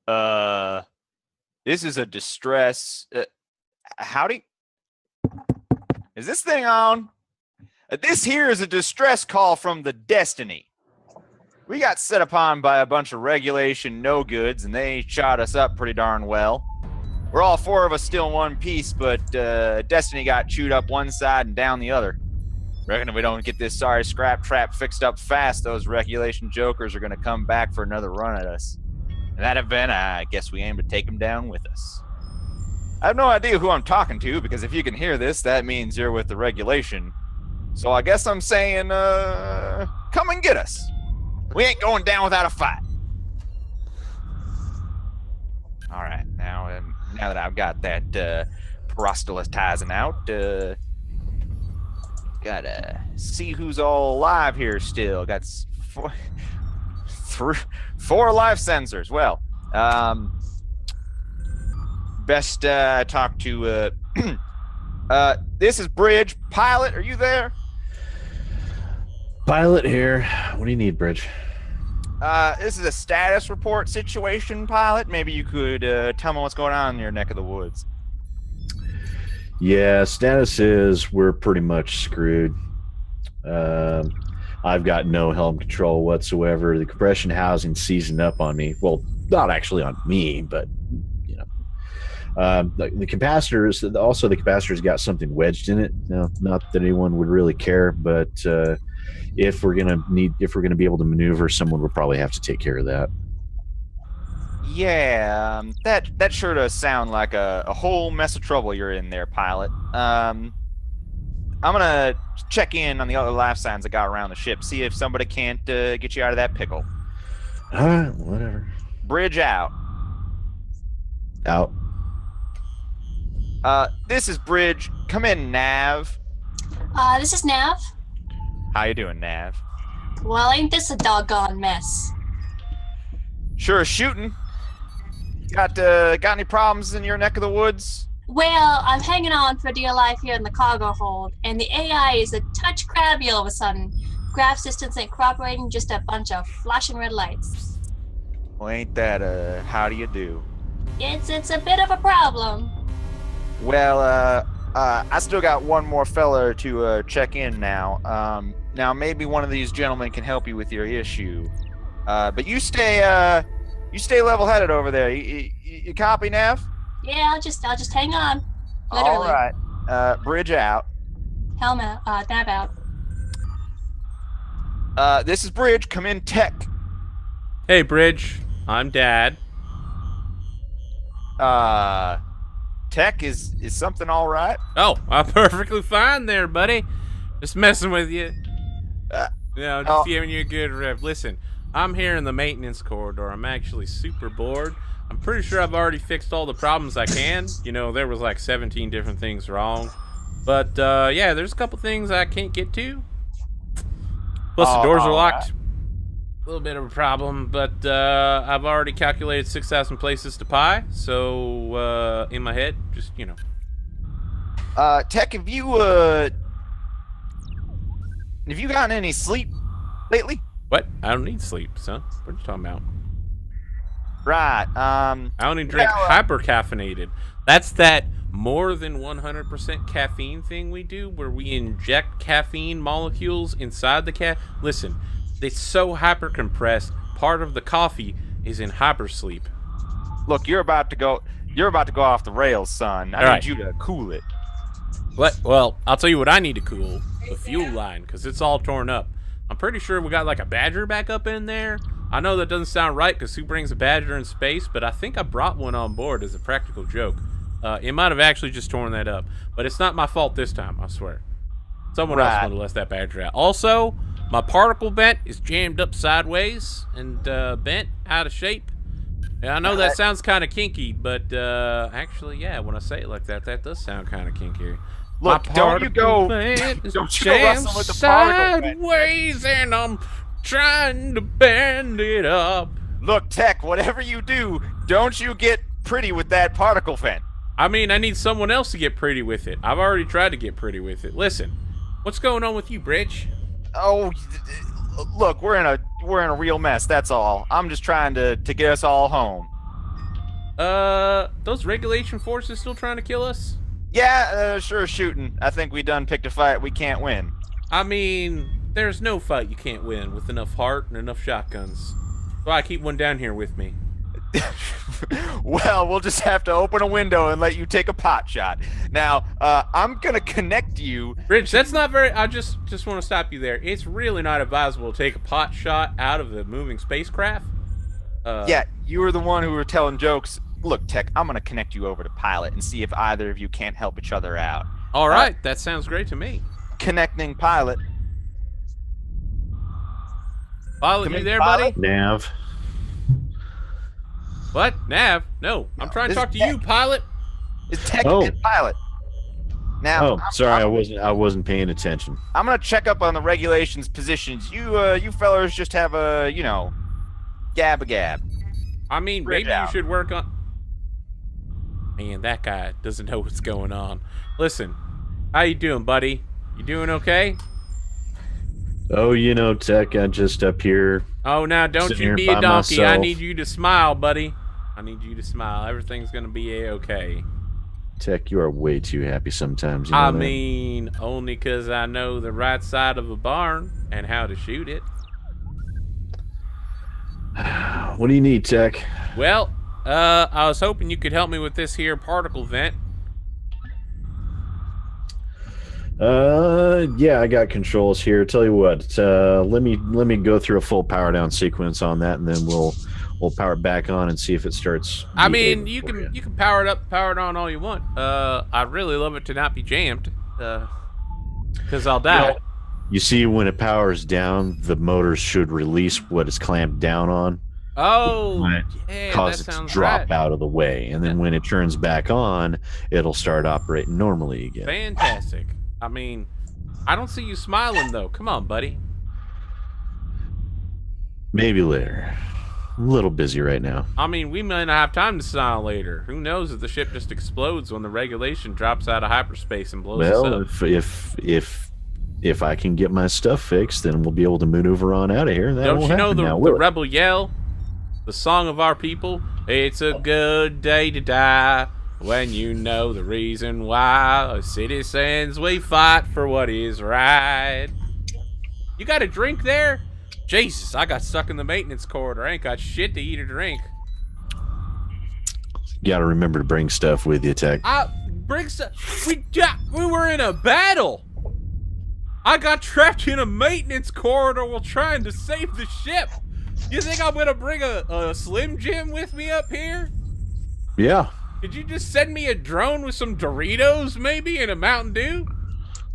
This is a distress. Howdy. Is this thing on? This here is a distress call from the Destiny. We got set upon by a bunch of regulation no-goods, and they shot us up pretty darn well. We're all four of us still in one piece, but Destiny got chewed up one side and down the other. Reckon if we don't get this sorry scrap trap fixed up fast, those regulation jokers are going to come back for another run at us. In that event, I guess we aim to take them down with us. I have no idea who I'm talking to, because if you can hear this, that means you're with the regulation. So I guess I'm saying, come and get us. We ain't going down without a fight. All right, now that I've got that proselytizing out, gotta see who's all alive here still. Got four life sensors. Well, best talk to this is Bridge. Pilot, are you there? Pilot here. What do you need, Bridge? This is a status report situation, Pilot. Maybe you could tell me what's going on in your neck of the woods. Yeah, status is we're pretty much screwed. I've got no helm control whatsoever. The compression housing seasoned up on me. Well, not actually on me, but you know, the capacitors. Also, the capacitor's got something wedged in it. No, not that anyone would really care, but if we're gonna be able to maneuver, someone will probably have to take care of that. Yeah, that sure does sound like a whole mess of trouble you're in there, Pilot. I'm gonna check in on the other life signs I got around the ship, see if somebody can't get you out of that pickle. All right, whatever. Bridge out. Out. This is Bridge. Come in, Nav. This is Nav. How you doing, Nav? Well, ain't this a doggone mess? Sure as shooting. Got any problems in your neck of the woods? Well, I'm hanging on for dear life here in the cargo hold, and the AI is a touch crabby all of a sudden. Graph systems ain't cooperating, just a bunch of flashing red lights. Well, ain't that how do you do? It's a bit of a problem. Well, I still got one more fella to check in now. Now maybe one of these gentlemen can help you with your issue. But you stay level-headed over there. You copy, Nav? Yeah, I'll just hang on. Literally. All right. Bridge out. Helmet, Nav out. This is Bridge. Come in, Tech. Hey, Bridge. I'm Dad. Tech, is something all right? Oh, I'm perfectly fine there, buddy. Just messing with you. Just giving you a good rip. Listen, I'm here in the maintenance corridor. I'm actually super bored. I'm pretty sure I've already fixed all the problems I can. You know, there was like 17 different things wrong. But, yeah, there's a couple things I can't get to. Plus, the doors are locked. A little bit of a problem, but I've already calculated 6,000 places to pie. So, in my head, just, you know. Tech, have you gotten any sleep lately? What? I don't need sleep, son. What are you talking about? Right. I only drink hyper caffeinated. That's that more than 100% caffeine thing we do, where we inject caffeine molecules inside the Listen, it's so hyper compressed. Part of the coffee is in hypersleep. Look, you're about to go off the rails, son. I need you to cool it. What? Well, I'll tell you what I need to cool: the fuel line, because it's all torn up. I'm pretty sure we got like a badger back up in there. I know that doesn't sound right, because who brings a badger in space? But I think I brought one on board as a practical joke. It might have actually just torn that up, but it's not my fault this time, I swear. Someone else would have let that badger out. Also, my particle vent is jammed up sideways and bent out of shape. And I know that sounds kind of kinky, but actually, yeah, when I say it like that, that does sound kind of kinky. Look, don't you go wrestling with the particle vent. Sideways, and I'm trying to bend it up. Look, Tech, whatever you do, don't you get pretty with that particle vent. I mean, I need someone else to get pretty with it. I've already tried to get pretty with it. Listen, what's going on with you, Bridge? Oh, look, we're in a real mess. That's all. I'm just trying to get us all home. Those regulation forces still trying to kill us? Yeah, sure shooting. I think we done picked a fight we can't win. I mean, there's no fight you can't win with enough heart and enough shotguns. So I keep one down here with me. Well, we'll just have to open a window and let you take a pot shot. Now, I'm gonna connect you. Rich, that's not very... I just want to stop you there. It's really not advisable to take a pot shot out of the moving spacecraft. Yeah, you were the one who were telling jokes. Look, Tech, I'm gonna connect you over to Pilot and see if either of you can't help each other out. All right, that sounds great to me. Connecting Pilot. Pilot, you there, buddy? Nav. What? Nav? No, I'm trying to talk to you, Pilot. It's Tech and Pilot. Now, Oh, sorry, I wasn't paying attention. I'm gonna check up on the regulations positions. You fellers just have a, gab. I mean, Bridge maybe out. you should work on... Man, that guy doesn't know what's going on. Listen, how you doing, buddy? You doing okay? Oh, Tech, I'm just up here. Oh, now don't Sitting you here be a by donkey. I myself. need you to smile, buddy. I need you to smile. Everything's gonna be a-okay. Tech, you are way too happy sometimes. I mean, only 'cause I know the right side of a barn and how to shoot it. What do you need, Tech? Well, I was hoping you could help me with this here particle vent. Yeah, I got controls here. Tell you what, let me go through a full power down sequence on that, and then we'll power it back on and see if it starts. I mean, you can power it up, power it on all you want. I'd really love it to not be jammed, 'cause I'll die. You see, when it powers down, the motors should release what it's clamped down on. Oh, yeah, Cause that it to sounds drop right. out of the way, and then when it turns back on, it'll start operating normally again. Fantastic. I mean, I don't see you smiling though. Come on, buddy. Maybe later. I'm a little busy right now. I mean, we might not have time to smile later. Who knows if the ship just explodes when the regulation drops out of hyperspace and blows us Well, up. if I can get my stuff fixed, then we'll be able to maneuver on out of here. That Don't won't you know happen the now, will it? rebel yell? The song of our people? It's a good day to die when you know the reason why. As citizens, we fight for what is right. You got a drink there? Jesus, I got stuck in the maintenance corridor. I ain't got shit to eat or drink. You gotta remember to bring stuff with you, Tech. We were in a battle. I got trapped in a maintenance corridor while trying to save the ship. You think I'm gonna bring a Slim Jim with me up here? Yeah. Could you just send me a drone with some Doritos, maybe, and a Mountain Dew?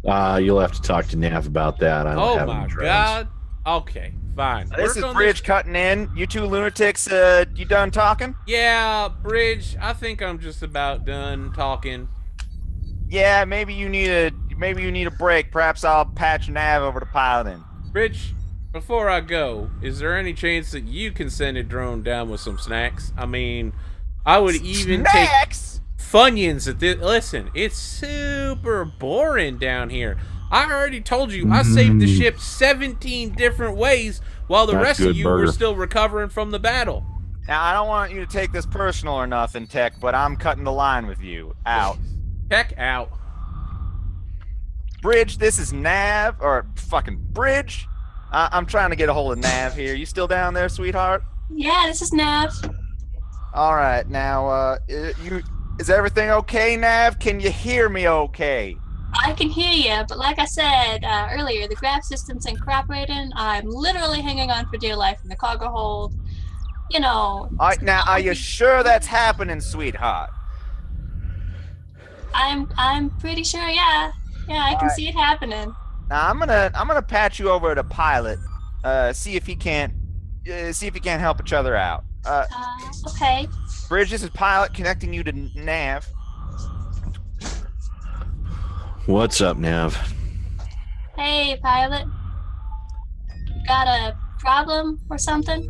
You'll have to talk to Nav about that. I don't Oh have my any drones. God. Okay, fine. This is Work on Bridge cutting in. You two lunatics, you done talking? Yeah, Bridge. I think I'm just about done talking. Yeah, maybe you need a break. Perhaps I'll patch Nav over to Piloting. Bridge, before I go, is there any chance that you can send a drone down with some snacks? I mean, I would even Snacks? take Funyuns at this. Listen, it's super boring down here. I already told you I saved the ship 17 different ways while the That's rest of good you were burger. still recovering from the battle. Now, I don't want you to take this personal or nothing, Tech, but I'm cutting the line with you. Out. Heck out. Bridge, this is Nav, or fucking Bridge. I'm trying to get a hold of Nav here. You still down there, sweetheart? Yeah, this is Nav. All right, now, is everything okay, Nav? Can you hear me okay? I can hear you, but like I said earlier, the graph system's ain't cooperating. I'm literally hanging on for dear life in the cargo hold. All right, now, are you sure that's happening, sweetheart? I'm pretty sure, yeah. Yeah, I can see it happening. Now, I'm gonna patch you over to Pilot. See if he can't help each other out. Okay. Bridge, this is Pilot connecting you to Nav. What's up, Nav? Hey, pilot. You got a problem or something?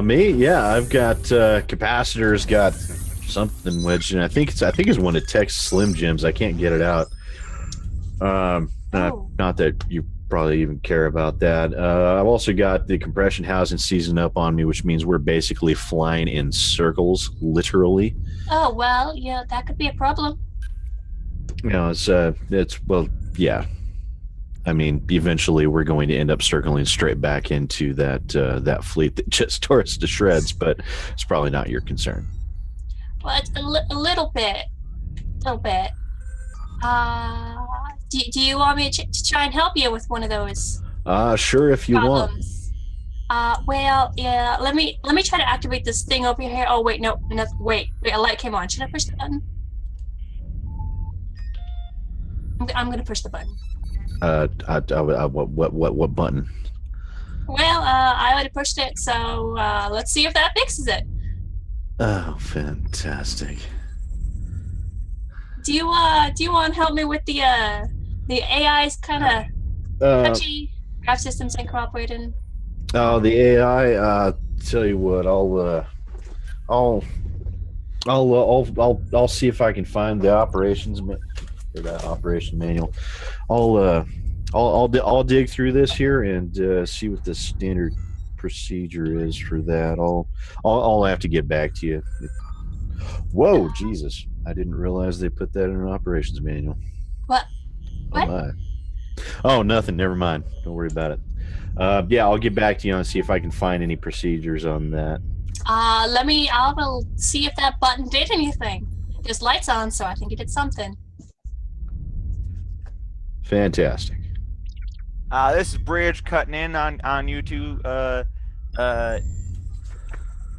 Me? Yeah, I've got capacitors. Got something wedged in. I think it's one of Tech's Slim Jims. I can't get it out. Oh. Not that you probably even care about that. I've also got the compression housing season up on me, which means we're basically flying in circles, literally. Oh, well, yeah, that could be a problem. You know, it's well, yeah. I mean, eventually we're going to end up circling straight back into that fleet that just tore us to shreds, but it's probably not your concern. Well, it's a little bit. Do you want me to try and help you with one of those Sure, if you want. problems? Well, yeah. Let me try to activate this thing over here. Oh, wait, no, wait. A light came on. Should I push the button? I'm gonna push the button. What button? Well, I already pushed it, so let's see if that fixes it. Oh, fantastic. Do you want to help me with the AI's kind of touchy? Graph systems ain't cooperating. Oh, the AI. Tell you what, I'll see if I can find the operation manual. I'll dig through this here and see what the standard procedure is for that. I'll have to get back to you. Whoa, Jesus! I didn't realize they put that in an operations manual. What? Oh my! Oh, nothing. Never mind. Don't worry about it. Yeah, I'll get back to you and see if I can find any procedures on that. I'll see if that button did anything. There's lights on, so I think it did something. Fantastic. This is Bridge cutting in on you two.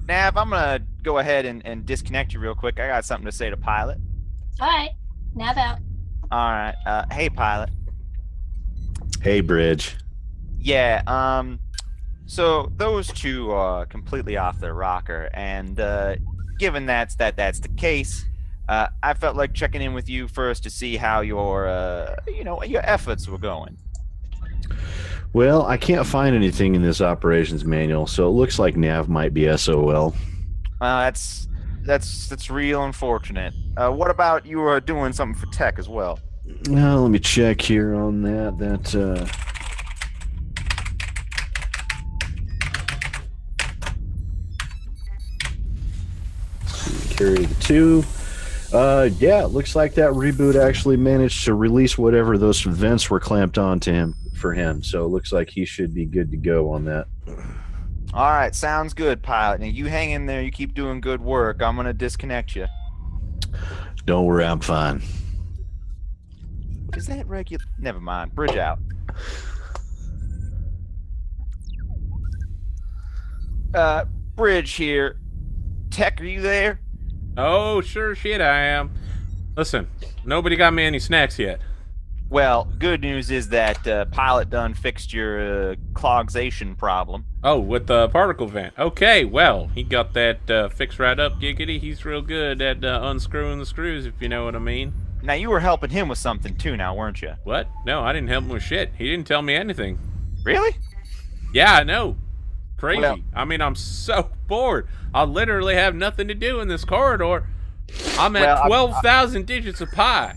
Nav, I'm gonna go ahead and disconnect you real quick. I got something to say to Pilot. All right, nav out. All right. Hey, Pilot. Hey, Bridge. Yeah. So those two are completely off their rocker, and given that's the case, I felt like checking in with you first to see how your efforts were going. Well, I can't find anything in this operations manual, so it looks like Nav might be SOL. That's real unfortunate. What about you are doing something for tech as well? Well, let me check here on that. Carry the 2. Yeah, it looks like that reboot actually managed to release whatever those vents were clamped onto him for him. So it looks like he should be good to go on that. All right, sounds good, Pilot. Now you hang in there. You keep doing good work. I'm gonna disconnect you. Don't worry, I'm fine. Is that regular? Never mind. Bridge out. Bridge here. Tech, are you there? Oh, sure shit I am. Listen, nobody got me any snacks yet. Well, good news is that Pilot done fixed your clogsation problem. Oh, with the particle vent. Okay, well, he got that fixed right up, giggity. He's real good at unscrewing the screws, if you know what I mean. Now, you were helping him with something too now, weren't you? What? No, I didn't help him with shit. He didn't tell me anything. Really? Yeah, I know. Crazy. Well, I mean, I'm so bored. I literally have nothing to do in this corridor. I'm at 12,000 digits of pi.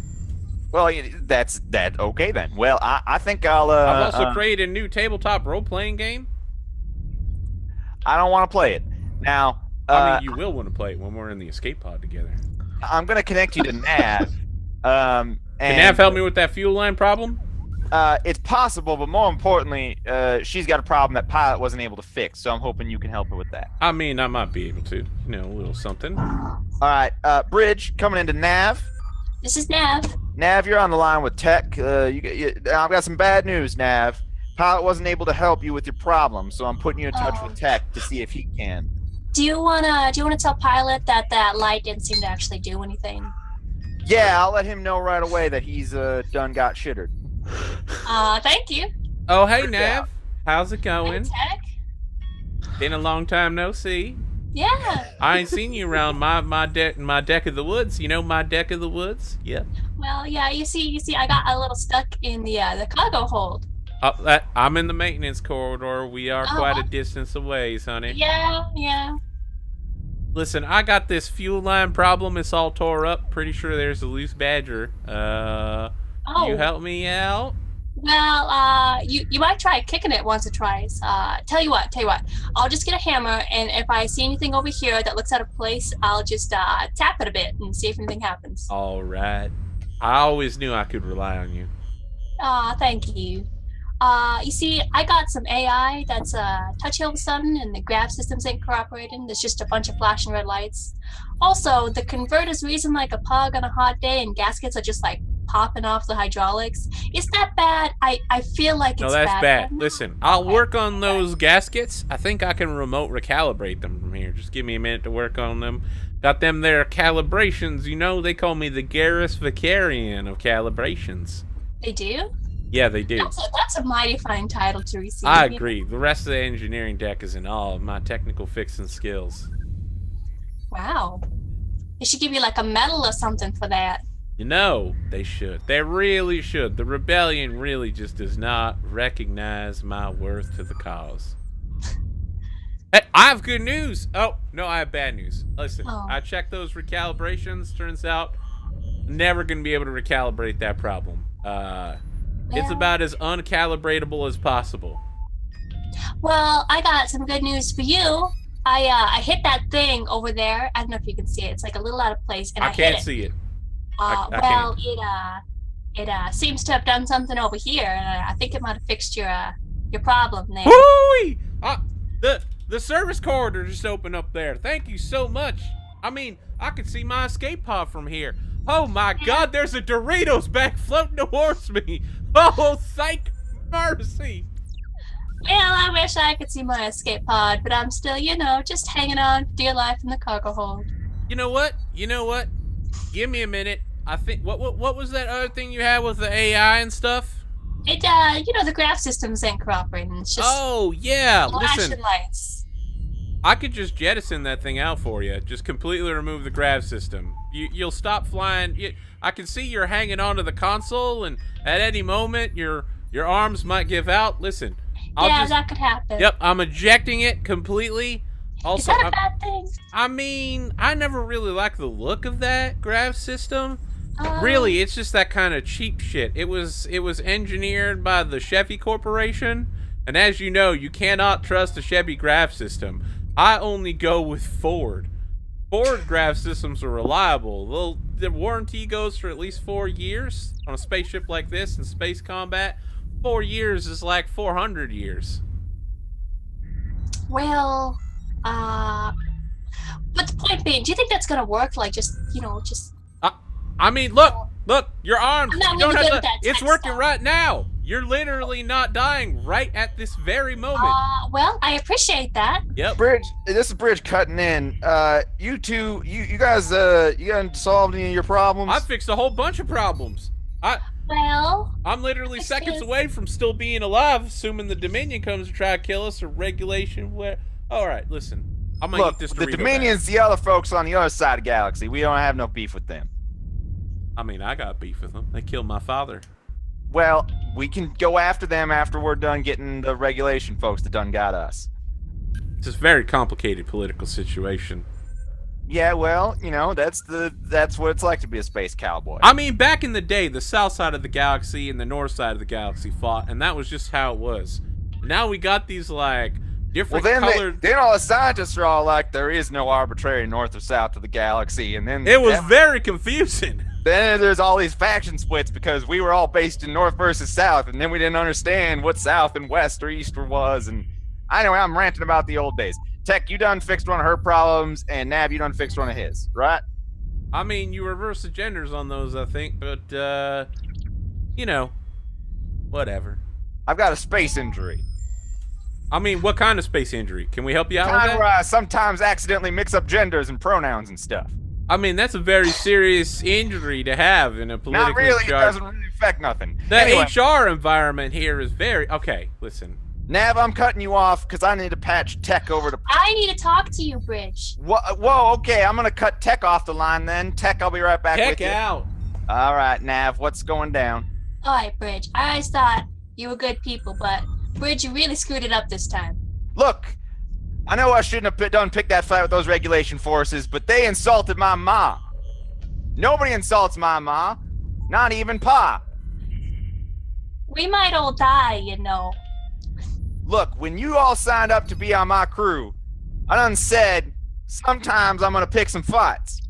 Well, that's that. Okay, then. Well, I think I'll... I've also created a new tabletop role-playing game. I don't want to play it. Now... I mean, you will want to play it when we're in the escape pod together. I'm going to connect you to Nav. Can Nav help me with that fuel line problem? It's possible, but more importantly, she's got a problem that Pilot wasn't able to fix, so I'm hoping you can help her with that. I mean, I might be able to. You know, a little something. All right, Bridge, coming into Nav. This is Nav. Nav, you're on the line with Tech. I've got some bad news, Nav. Pilot wasn't able to help you with your problem, so I'm putting you in touch with Tech to see if he can. Do you wanna tell Pilot that light didn't seem to actually do anything? Yeah, I'll let him know right away that he's done got shittered. Thank you. Oh, hey, Nav. How's it going? Hey, Tech. Been a long time no see. Yeah. I ain't seen you around my deck of the woods. You know my deck of the woods? Yeah. Well, yeah. You see, I got a little stuck in the cargo hold. I'm in the maintenance corridor. We are quite a distance away, honey. Yeah. Listen, I got this fuel line problem. It's all tore up. Pretty sure there's a loose badger. You help me out? Well, you might try kicking it once or twice. Tell you what. I'll just get a hammer, and if I see anything over here that looks out of place, I'll just tap it a bit and see if anything happens. All right. I always knew I could rely on you. Thank you. You see, I got some AI that's touchy all of a sudden, and the grav systems ain't cooperating. There's just a bunch of flashing red lights. Also, the converter's reason like a pug on a hot day, and gaskets are just like popping off the hydraulics. Is that bad? I feel like it's No, that's bad. but- Listen, I'll work on those gaskets. I think I can remote recalibrate them from here. Just give me a minute to work on them. Got them there calibrations. You know, they call me the Garrus Vicarian of calibrations. They do? Yeah, they do. That's a mighty fine title to receive. I agree. The rest of the engineering deck is in awe of my technical fixing skills. Wow. They should give you like a medal or something for that. You know, they should. They really should. The rebellion really just does not recognize my worth to the cause. Hey, I have good news. Oh, no, I have bad news. Listen, I checked those recalibrations. Turns out, never going to be able to recalibrate that problem. It's about as uncalibratable as possible. Well, I got some good news for you. I hit that thing over there. I don't know if you can see it. It's like a little out of place, and I can't hit it. see it. Well, it seems to have done something over here, and I think it might have fixed your problem there. Woo-wee! The service corridor just opened up there. Thank you so much. I mean, I can see my escape pod from here. Oh my God, there's a Doritos bag floating towards me. Oh, thank mercy. Well, I wish I could see my escape pod, but I'm still, just hanging on for dear life in the cargo hold. You know what? Give me a minute. I think what was that other thing you had with the AI and stuff? It the graph systems ain't cooperating. It's just yeah. flashing Listen, lights. I could just jettison that thing out for you. Just completely remove the grav system. You'll stop flying. I can see you're hanging onto the console, and at any moment your arms might give out. Listen, that could happen. Yep, I'm ejecting it completely. Also, is that a bad thing? I mean, I never really liked the look of that grav system. Really, it's just that kind of cheap shit. It was engineered by the Chevy Corporation, and as you know, you cannot trust the Chevy grav system. I only go with Ford. Ford grav systems are reliable. The warranty goes for at least 4 years on a spaceship like this in space combat. 4 years is like 400 years. Well, but the point being, do you think that's gonna work? Like, just. I mean, look, your arms. I'm not You don't really have good to, at that it's tech working stuff. right now. You're literally not dying right at this very moment. Well, I appreciate that. Yep. Bridge, this is Bridge cutting in. You two, you guys, you haven't solved any of your problems? I fixed a whole bunch of problems. Well, I'm literally seconds Excuse- away from still being alive, assuming the Dominion comes to try to kill us or regulation. All right, listen. I'm gonna Look, eat this the Dorito Dominion's the other folks on the other side of the galaxy. We don't have no beef with them. bag. I mean, I got beef with them. They killed my father. Well, we can go after them after we're done getting the regulation folks that done got us. It's a very complicated political situation. Yeah, well, that's what it's like to be a space cowboy. I mean, back in the day, the south side of the galaxy and the north side of the galaxy fought, and that was just how it was. Now we got these, like, Well, different then, colored... then all the scientists are all like, there is no arbitrary north or south of the galaxy, and then It was very confusing. then there's all these faction splits because we were all based in north versus south, and then we didn't understand what south and west or east was. And anyway, I'm ranting about the old days. Tech, you done fixed one of her problems, and Nav, you done fixed one of his, right? I mean, you reverse the genders on those, I think, but, whatever. I've got a space injury. I mean, what kind of space injury? Can we help you out with Kind that? where I sometimes accidentally mix up genders and pronouns and stuff. I mean, that's a very serious injury to have in a politically Not really. It charged... doesn't really affect nothing. The Anyway, HR environment here is very... Okay, listen. Nav, I'm cutting you off because I need to patch Tech over to... I need to talk to you, Bridge. Whoa, okay, I'm going to cut Tech off the line then. Tech, I'll be right back with Check you. out. All right, Nav, what's going down? All right, Bridge. I always thought you were good people, but Bridge, you really screwed it up this time. Look, I know I shouldn't have done picked that fight with those regulation forces, but they insulted my ma. Nobody insults my ma, not even Pa. We might all die, you know. Look, when you all signed up to be on my crew, I done said sometimes I'm gonna pick some fights.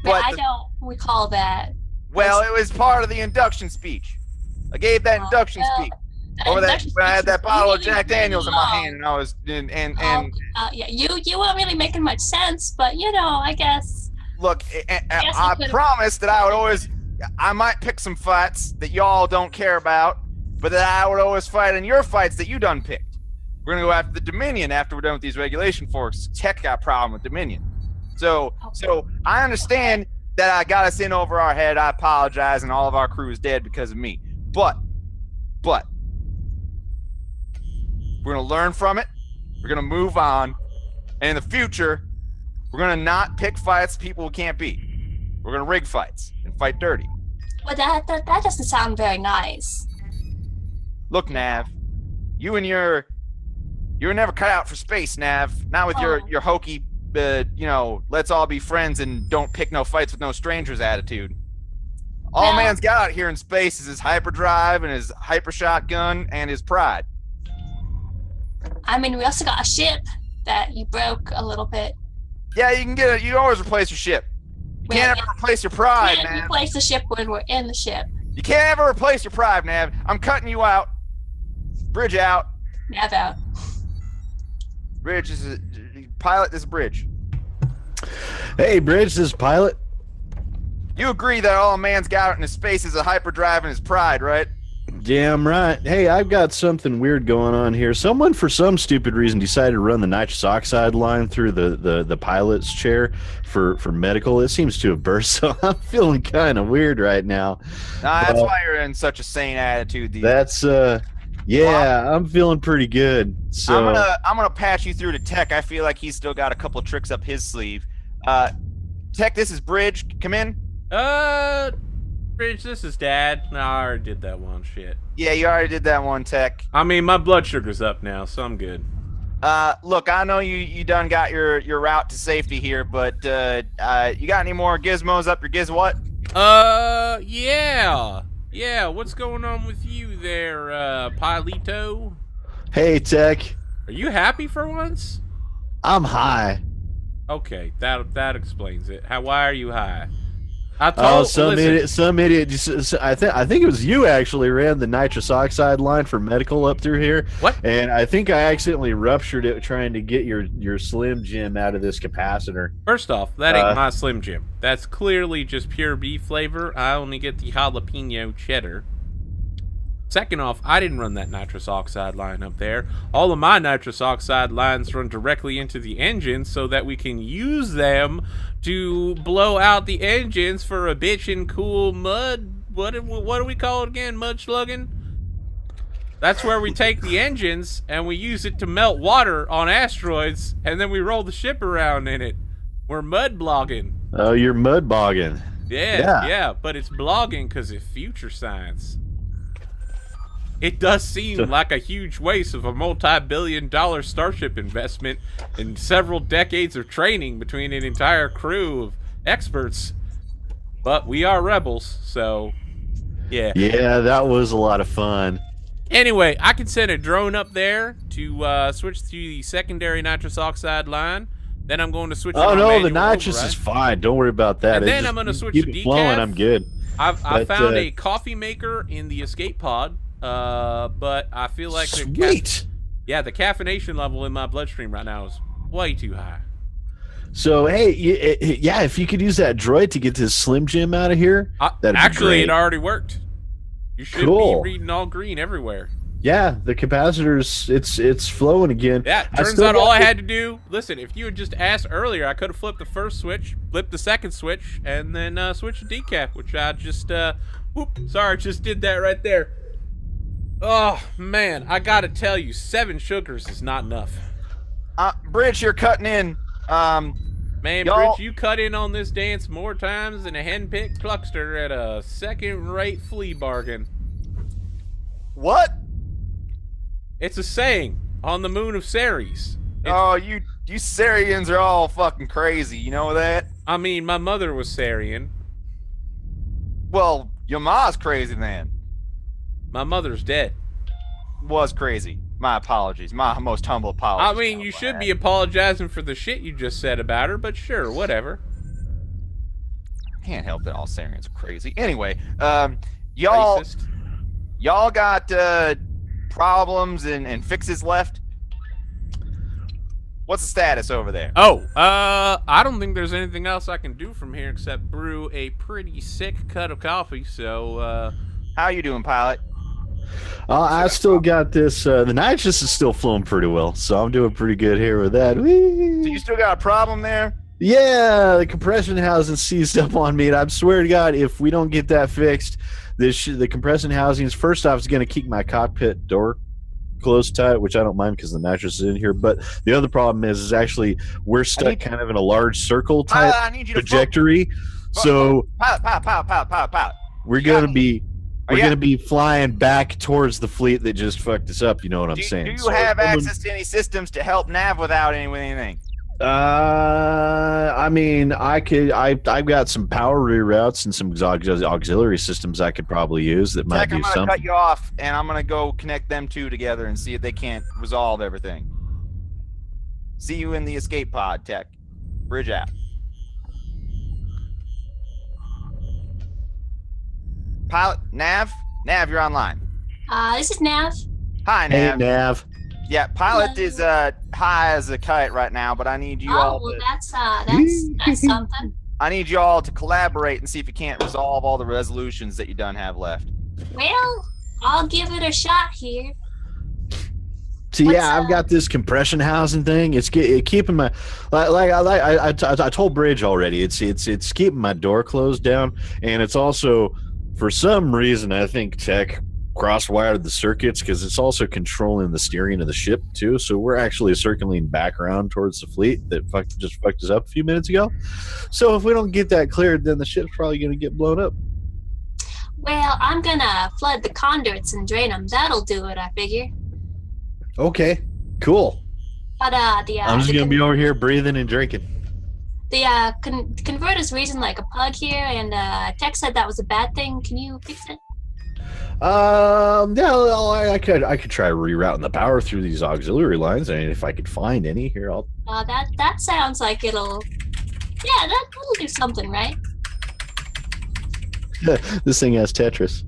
But I don't recall that. Well, it was part of the induction speech. I gave that induction speech. Over that when I had that bottle of Jack Daniels in my hand, and I was yeah, you weren't really making much sense, but you know, I guess. Look, I promised that I might pick some fights that y'all don't care about, but that I would always fight in your fights that you done picked. We're gonna go after the Dominion after we're done with these regulation forks. Tech got a problem with Dominion, so I understand that I got us in over our head. I apologize, and all of our crew is dead because of me. But we're going to learn from it. We're going to move on. And in the future, we're going to not pick fights people who can't beat. We're going to rig fights and fight dirty. Well, that doesn't sound very nice. Look, Nav, you were never cut out for space, Nav. Not with your hokey, let's all be friends and don't pick no fights with no strangers attitude. All man's got out here in space is his hyperdrive and his hyper shotgun and his pride. I mean, we also got a ship that you broke a little bit. Yeah, you can get it. You can always replace your ship. You can't ever replace your pride, man. You can't replace the ship when we're in the ship. You can't ever replace your pride, Nav. I'm cutting you out. Bridge out. Nav out. Bridge is pilot this bridge. Hey, Bridge, this is pilot. You agree that all a man's got in his space is a hyperdrive and his pride, right? Damn right. Hey, I've got something weird going on here. Someone, for some stupid reason, decided to run the nitrous oxide line through the pilot's chair for medical. It seems to have burst, so I'm feeling kind of weird right now. Nah, that's why you're in such a sane attitude. I'm feeling pretty good. So I'm gonna patch you through to Tech. I feel like he's still got a couple tricks up his sleeve. Tech, this is Bridge. Come in. Bridge, this is Dad. No, I already did that one. Shit. Yeah, you already did that one, Tech. I mean, my blood sugar's up now, so I'm good. Look, I know you done got your route to safety here, but you got any more gizmos up your giz what? Yeah. Yeah, what's going on with you there, Pilito? Hey, Tech. Are you happy for once? I'm high. Okay, that explains it. Why are you high? Some idiot. I think it was you actually ran the nitrous oxide line for medical up through here. What? And I think I accidentally ruptured it trying to get your Slim Jim out of this capacitor. First off, that ain't my Slim Jim. That's clearly just pure beef flavor. I only get the jalapeno cheddar. Second off, I didn't run that nitrous oxide line up there. All of my nitrous oxide lines run directly into the engines so that we can use them to blow out the engines for a bitchin' cool mud. What do we call it again? Mud slugging? That's where we take the engines and we use it to melt water on asteroids, and then we roll the ship around in it. We're mud blogging. Oh, you're mud bogging. Yeah, but it's blogging because it's future science. It does seem like a huge waste of a multi-billion-dollar Starship investment and several decades of training between an entire crew of experts. But we are rebels, so yeah. Yeah, that was a lot of fun. Anyway, I can send a drone up there to switch to the secondary nitrous oxide line. Then I'm going to switch. Oh no, the nitrous is fine. Don't worry about that. And then I'm going to switch to decaf. Flowing, I'm good. I found a coffee maker in the escape pod. But I feel like the caffeination level in my bloodstream right now is way too high. So hey, yeah, if you could use that droid to get this Slim Jim out of here, actually it already worked. You should be reading all green everywhere. Yeah, the capacitors, it's flowing again. Yeah, turns out all I had to do, listen, if you had just asked earlier, I could have flipped the first switch, flipped the second switch, and then switched to decaf, which I just just did that right there. Oh, man, I gotta tell you, 7 sugars is not enough. Bridge, you're cutting in. Man, Bridge, you cut in on this dance more times than a henpicked pluckster at a second-rate flea bargain. What? It's a saying on the moon of Ceres. You Sarians are all fucking crazy, you know that? I mean, my mother was Sarian. Well, your ma's crazy then. My mother's dead. Was crazy. My apologies. My most humble apologies. I mean, you should be apologizing for the shit you just said about her, but sure, whatever. Can't help it. All Syrians are crazy. Anyway, y'all Racist. got problems and fixes left? What's the status over there? Oh, I don't think there's anything else I can do from here except brew a pretty sick cup of coffee, so, How you doing, pilot? I still got this. The nitrous is still flowing pretty well, so I'm doing pretty good here with that. Whee! So you still got a problem there? Yeah, the compression housing seized up on me, and I swear to God, if we don't get that fixed, the compression housings, first off, is going to keep my cockpit door closed tight, which I don't mind because the nitrous is in here. But the other problem is actually we're stuck kind of in a large circle type trajectory. So Pilot. we're going to be flying back towards the fleet that just fucked us up. You know what I'm saying? Do you have access to any systems to help nav without anything? I mean, I've got some power reroutes and some auxiliary systems I could probably use that might do I'm something. gonna cut you off, and I'm gonna go connect them two together and see if they can't resolve everything. See you in the escape pod, Tech. Bridge out. Pilot, Nav, you're online. This is Nav. Hi, Hey, Nav. Nav. Yeah, pilot Hello. is high as a kite right now, but I need you Oh, all. well, To, that's something. I need you all to collaborate and see if you can't resolve all the resolutions that you done have left. Well, I'll give it a shot here. So What's yeah, I've got this compression housing thing. It's keeping my I told Bridge already. It's keeping my door closed down, and it's also for some reason I think Tech cross-wired the circuits because it's also controlling the steering of the ship too. So we're actually circling back around towards the fleet that just fucked us up a few minutes ago. So if we don't get that cleared, then the ship's probably going to get blown up. Well, I'm gonna flood the conduits and drain them. That'll do it, I figure. Okay, cool. But I'm just going to be over here breathing and drinking. the converter's reason like a plug here, and Tech said that was a bad thing. Can you fix it? Yeah, I could try rerouting the power through these auxiliary lines. I mean, if I could find any here, I'll. That sounds like it'll. Yeah, that'll do something, right? This thing has Tetris.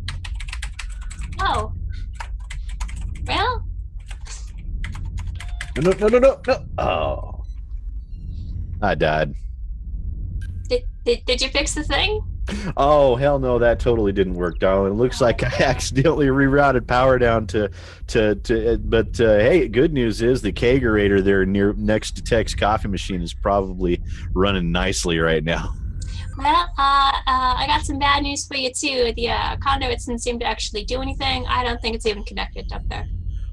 Oh. Well, No. Oh, I died. did you fix the thing? Oh, hell no, that totally didn't work, darling. It looks like I accidentally rerouted power down but hey, good news is the kegerator there next to Tech's coffee machine is probably running nicely right now. Well, I got some bad news for you too. The conduits didn't seem to actually do anything. I don't think it's even connected up there.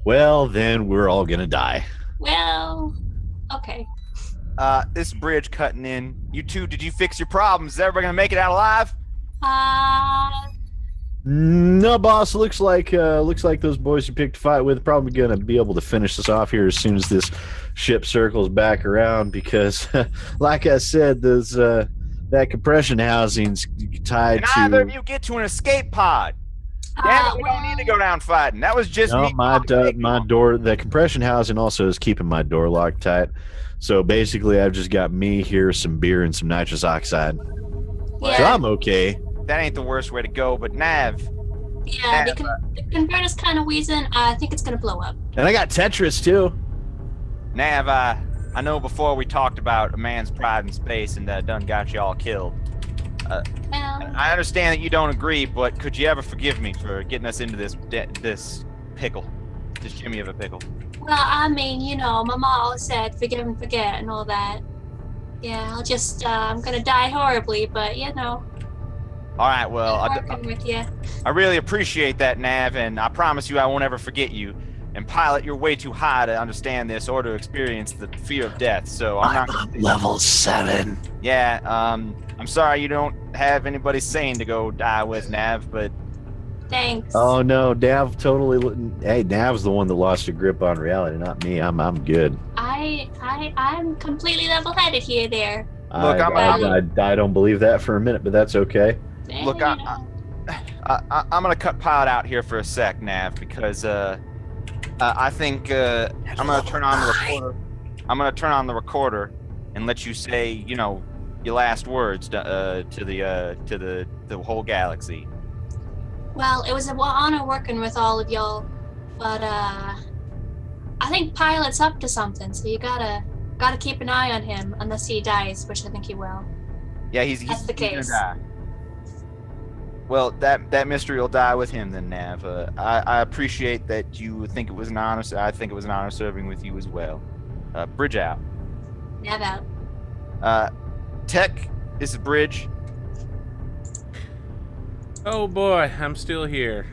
Well, then we're all gonna die. Well, okay. This bridge cutting in. You two, did you fix your problems? Is everybody gonna make it out alive? No, boss. Looks like those boys you picked a fight with are probably gonna be able to finish this off here as soon as this ship circles back around. Because, like I said, those that compression housing's tied Can to. either of you get to an escape pod? Damn it, we don't need to go down fighting. That was just No, me. my door. The compression housing also is keeping my door locked tight. So basically, I've just got me here, some beer, and some nitrous oxide. So Yeah, I'm okay. That ain't the worst way to go, but Nav, yeah. The converter's kind of wheezing. I think it's gonna blow up. And I got Tetris too. Nav, I know before we talked about a man's pride in space and done got you all killed. Well, I understand that you don't agree, but could you ever forgive me for getting us into this pickle, this Jimmy of a pickle? well, I mean, you know, my mom always said forgive and forget and all that. Yeah, I'm gonna die horribly, but you know, All right, well, I'm working with you. I really appreciate that, Nav, and I promise you I won't ever forget you. And Pilot, you're way too high to understand this or to experience the fear of death, so I'm not on level 7. Yeah, I'm sorry you don't have anybody sane to go die with, Nav, but Thanks. Oh no, Nav totally. Hey, Nav's the one that lost a grip on reality, not me. I'm good. I'm completely level-headed here. There. Look, I don't believe that for a minute, but that's okay. And, Look, you know, I'm gonna cut Pilot out here for a sec, Nav, because I think I'm gonna turn on the recorder. I'm gonna turn on the recorder and let you say, your last words to the whole galaxy. Well, it was an honor working with all of y'all, but I think Pilot's up to something, so you gotta keep an eye on him unless he dies, which I think he will. Yeah, he's the case. gonna die. Well, that mystery will die with him then, Nav. I appreciate that you think it was an honor. I think it was an honor serving with you as well. Bridge out. Nav out. Tech, this is Bridge. Oh boy, I'm still here.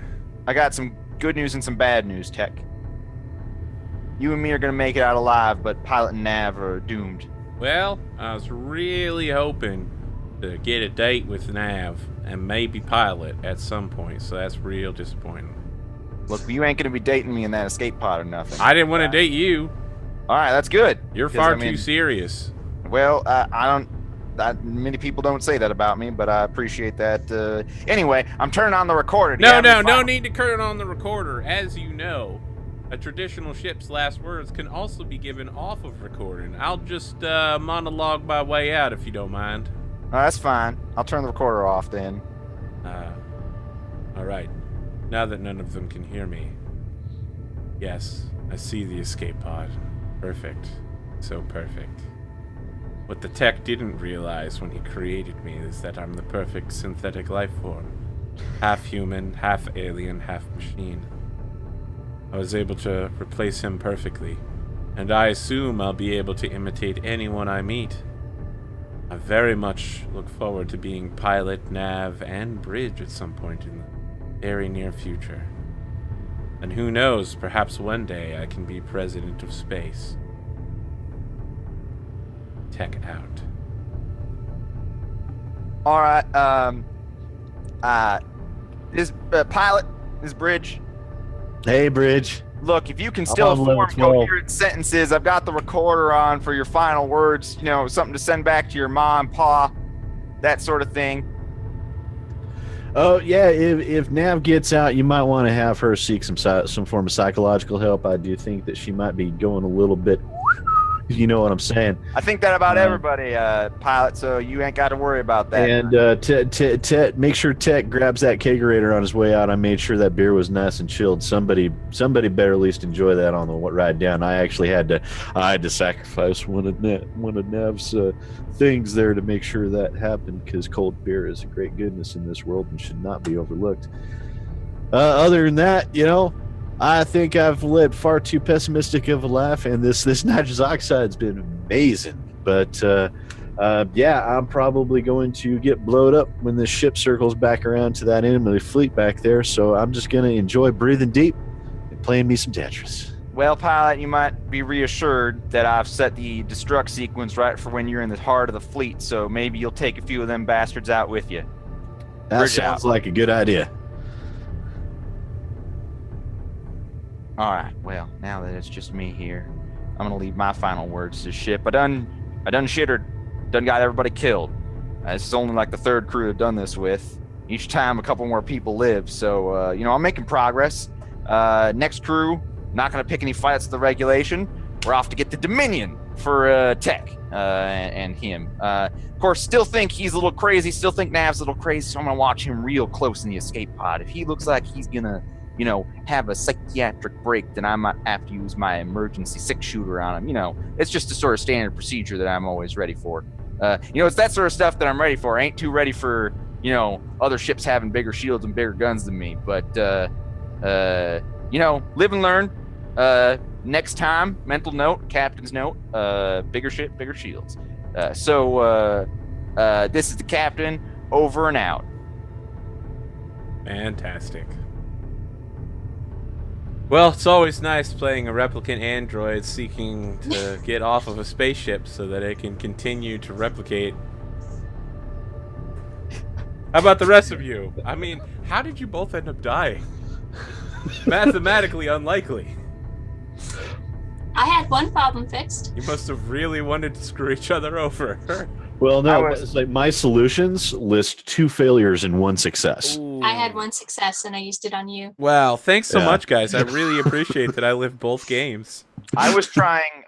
I got some good news and some bad news, Tech. You and me are gonna make it out alive, but Pilot and Nav are doomed. Well, I was really hoping to get a date with Nav and maybe Pilot at some point, so that's real disappointing. Look, you ain't gonna be dating me in that escape pod or nothing. I didn't want to date you. All right, that's good. You're far too serious. Well, I don't. Many people don't say that about me, but I appreciate that. Anyway, I'm turning on the recorder. No need to turn on the recorder. As you know, a traditional ship's last words can also be given off of recording. I'll just monologue my way out if you don't mind. Oh, that's fine. I'll turn the recorder off then. All right. Now that none of them can hear me. Yes, I see the escape pod. Perfect. So perfect. What the tech didn't realize when he created me is that I'm the perfect synthetic life form. Half human, half alien, half machine. I was able to replace him perfectly, and I assume I'll be able to imitate anyone I meet. I very much look forward to being Pilot, Nav, and Bridge at some point in the very near future. And who knows, perhaps one day I can be president of space. Tech out. All right. This Pilot, this Bridge. Hey, Bridge. Look, if you can still form coherent sentences, I've got the recorder on for your final words. Something to send back to your mom, pa, that sort of thing. Oh yeah, if Nav gets out, you might want to have her seek some form of psychological help. I do think that she might be going a little bit. You know what I'm saying? I think that about everybody, Pilot, so you ain't got to worry about that. And make sure Tech grabs that kegerator on his way out. I made sure that beer was nice and chilled. Somebody better at least enjoy that on the ride down. I actually had to sacrifice one of Nav's things there to make sure that happened, because cold beer is a great goodness in this world and should not be overlooked. Other than that, I think I've led far too pessimistic of a life, and this nitrous oxide's been amazing. But yeah, I'm probably going to get blowed up when this ship circles back around to that enemy fleet back there. So I'm just going to enjoy breathing deep and playing me some Tetris. Well, Pilot, you might be reassured that I've set the destruct sequence right for when you're in the heart of the fleet. So maybe you'll take a few of them bastards out with you. That sounds like a good idea. All right, well, now that it's just me here, I'm gonna leave my final words to the ship. I done shittered, done got everybody killed. This is only like the third crew I've done this with. Each time a couple more people live, so I'm making progress. Next crew, not gonna pick any fights at the regulation. We're off to get the Dominion for Tech and him. Of course, still think he's a little crazy, still think Nav's a little crazy, so I'm gonna watch him real close in the escape pod. If he looks like he's gonna have a psychiatric break, then I might have to use my emergency six-shooter on him. It's just a sort of standard procedure that I'm always ready for. It's that sort of stuff that I'm ready for. I ain't too ready for, other ships having bigger shields and bigger guns than me. But, live and learn. Next time, mental note, captain's note, bigger ship, bigger shields. So this is the captain, over and out. Fantastic. Well, it's always nice playing a replicant android seeking to get off of a spaceship so that it can continue to replicate. How about the rest of you? I mean, how did you both end up dying? Mathematically unlikely. I had one problem fixed. You must have really wanted to screw each other over. Well, no, it's like my solutions list 2 failures and 1 success. Ooh. I had 1 success and I used it on you. Wow, thanks so Yeah. much, guys. I really appreciate that I lived both games. I was trying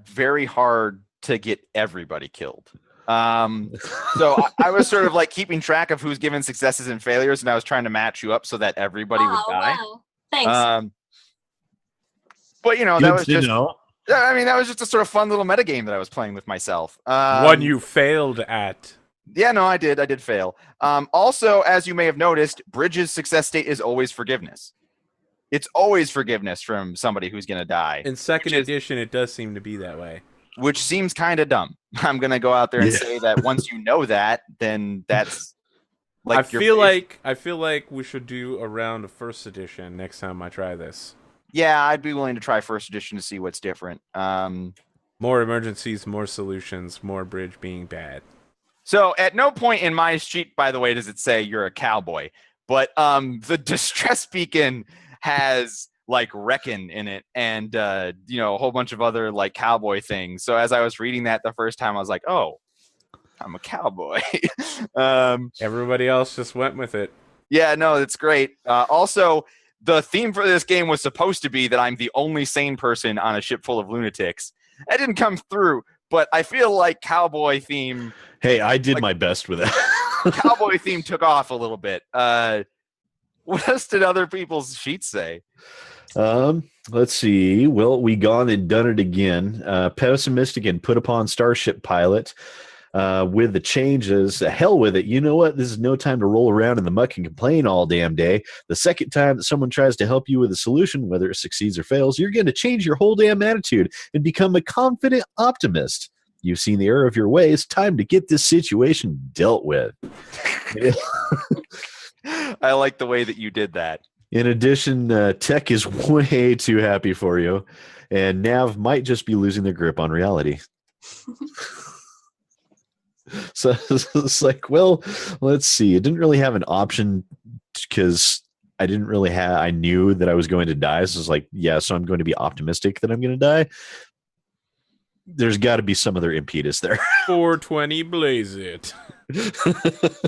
very hard to get everybody killed. So I was sort of like keeping track of who's given successes and failures, and I was trying to match you up so that everybody would die. Wow. Thanks. But you know, Good that was to just. know. I mean, that was just a sort of fun little metagame that I was playing with myself. One you failed at. Yeah, no, I did fail. Also, as you may have noticed, Bridge's success state is always forgiveness. It's always forgiveness from somebody who's going to die. In second edition, it does seem to be that way. Which seems kind of dumb. I'm going to go out there and say that once you know that, then that's like I feel like we should do a round of first edition next time I try this. Yeah, I'd be willing to try first edition to see what's different. More emergencies, more solutions, more Bridge being bad. So at no point in my sheet, by the way, does it say you're a cowboy. But the distress beacon has like Reckon in it and, you know, a whole bunch of other like cowboy things. So as I was reading that the first time, I was like, oh, I'm a cowboy. Everybody else just went with it. Yeah, no, it's great. Also, the theme for this game was supposed to be that I'm the only sane person on a ship full of lunatics. That didn't come through, but I feel like cowboy theme. Hey, I did my best with that. Cowboy theme took off a little bit. What else did other people's sheets say? Let's see. Well, we gone and done it again. Pessimistic and put upon Starship Pilot. With the changes, hell with it. You know what? This is no time to roll around in the muck and complain all damn day. The second time that someone tries to help you with a solution, whether it succeeds or fails, you're going to change your whole damn attitude and become a confident optimist. You've seen the error of your ways. Time to get this situation dealt with. I like the way that you did that. In addition, tech is way too happy for you, and Nav might just be losing their grip on reality. So it's like, well, let's see. It didn't really have an option because I didn't really have. I knew that I was going to die. So it's like, yeah. So I'm going to be optimistic that I'm going to die. There's got to be some other impetus there. 420 blaze it.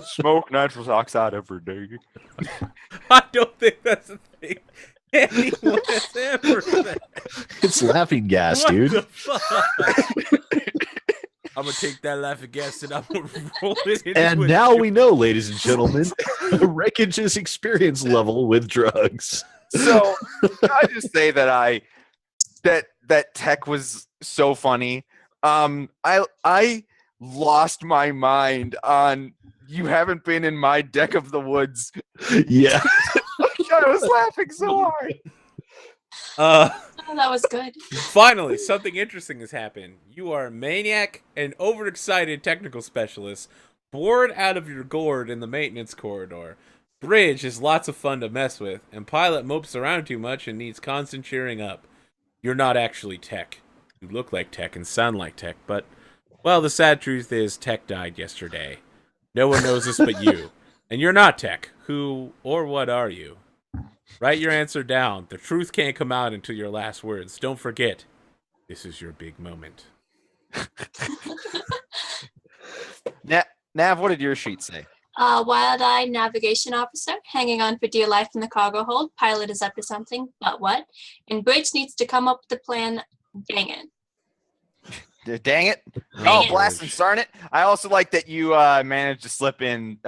Smoke nitrous oxide every day. I don't think that's a thing anyone has ever said. It's laughing gas, What dude. the fuck? I'm gonna take that laughing gas and I'm gonna roll it into And a now ship. we know, ladies and gentlemen, Wreckage's experience level with drugs. So can I just say that that tech was so funny. I lost my mind on you haven't been in my deck of the woods. Yeah. I was laughing so hard. Oh, that was good. Finally, something interesting has happened. You are a maniac and overexcited technical specialist, bored out of your gourd in the maintenance corridor. Bridge is lots of fun to mess with, and Pilot mopes around too much and needs constant cheering up. You're not actually tech. You look like tech and sound like tech, but, well, the sad truth is tech died yesterday. No one knows this but you. And you're not tech. Who or what are you? Write your answer down. The truth can't come out until your last words. Don't forget, this is your big moment. Nav, what did your sheet say? Wild-eyed navigation officer, hanging on for dear life in the cargo hold. Pilot is up to something, but what? And Bridge needs to come up with a plan. Dang it. Dang it. Dang it. Blast and darn it. I also like that you managed to slip in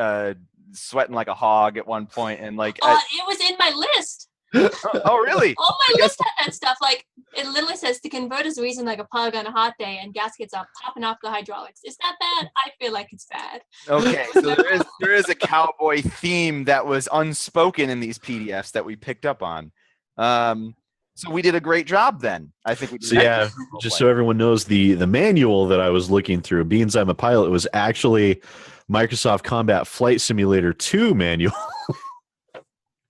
sweating like a hog at one point and like It was in my list. oh really? All my list had that stuff. Like, it literally says to convert is reason like a pug on a hot day and gaskets are popping off the hydraulics. Is that bad? I feel like it's bad. Okay, so there is a cowboy theme that was unspoken in these PDFs that we picked up on. So we did a great job then. I think we did. So yeah, just so everyone knows, the manual that I was looking through, being I'm a pilot, was actually Microsoft Combat Flight Simulator 2 manual.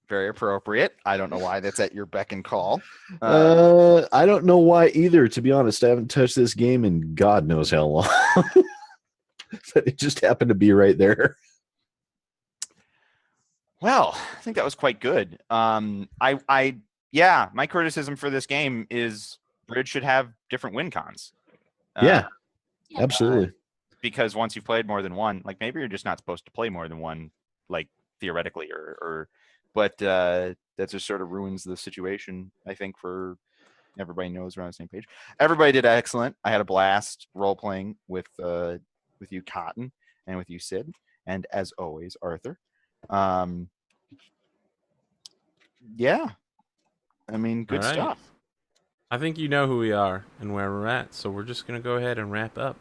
Very appropriate. I don't know why that's at your beck and call. I don't know why either, to be honest. I haven't touched this game in God knows how long. But it just happened to be right there. Well, I think that was quite good. My criticism for this game is Bridge should have different win cons. Yeah, absolutely. because once you've played more than one, like maybe you're just not supposed to play more than one, like theoretically, but that just sort of ruins the situation. I think for everybody knows we're on the same page. Everybody did excellent. I had a blast role playing with you, Cotton, and with you, Sid, and as always, Arthur. Yeah, I mean, good All right. stuff. I think you know who we are and where we're at, so we're just gonna go ahead and wrap up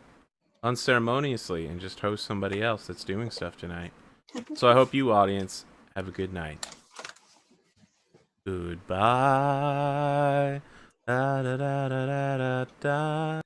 unceremoniously and just host somebody else that's doing stuff tonight. So I hope you, audience, have a good night. Goodbye. Da, da, da, da, da, da, da.